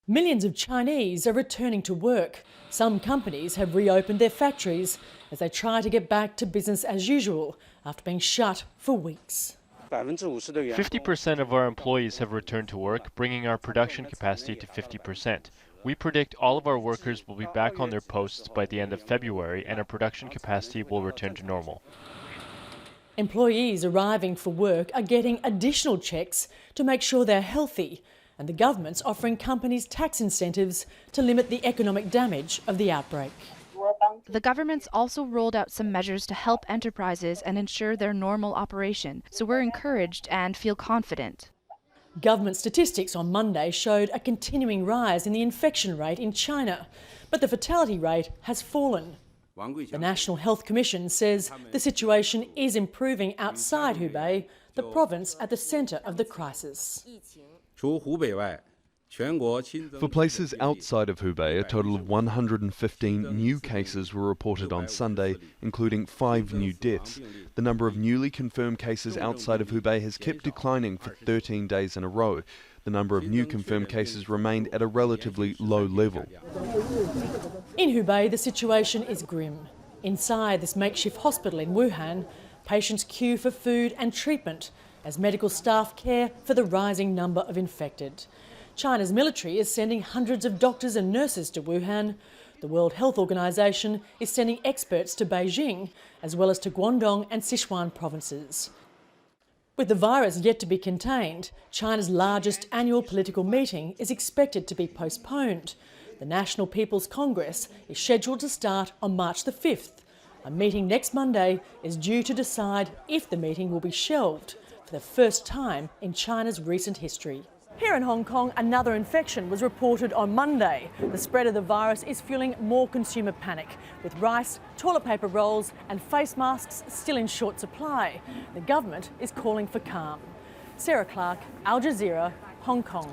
Millions of Chinese are returning to work. Some companies have reopened their factories as they try to get back to business as usual after being shut for weeks. 50% of our employees have returned to work, bringing our production capacity to 50%. We predict all of our workers will be back on their posts by the end of February and our production capacity will return to normal. Employees arriving for work are getting additional checks to make sure they're healthy, and the government's offering companies tax incentives to limit the economic damage of the outbreak. The government's also rolled out some measures to help enterprises and ensure their normal operation, so we're encouraged and feel confident. Government statistics on Monday showed a continuing rise in the infection rate in China, but the fatality rate has fallen. The National Health Commission says the situation is improving outside Hubei, the province at the centre of the crisis. For places outside of Hubei, a total of 115 new cases were reported on Sunday, including 5 new deaths. The number of newly confirmed cases outside of Hubei has kept declining for 13 days in a row. The number of new confirmed cases remained at a relatively low level. In Hubei, the situation is grim. Inside this makeshift hospital in Wuhan, patients queue for food and treatment as medical staff care for the rising number of infected. China's military is sending hundreds of doctors and nurses to Wuhan. The World Health Organization is sending experts to Beijing, as well as to Guangdong and Sichuan provinces. With the virus yet to be contained, China's largest annual political meeting is expected to be postponed. The National People's Congress is scheduled to start on March the 5th. A meeting next Monday is due to decide if the meeting will be shelved for the first time in China's recent history. Here in Hong Kong, another infection was reported on Monday. The spread of the virus is fueling more consumer panic, with rice, toilet paper rolls and face masks still in short supply. The government is calling for calm. Clarke, Al Jazeera, Hong Kong.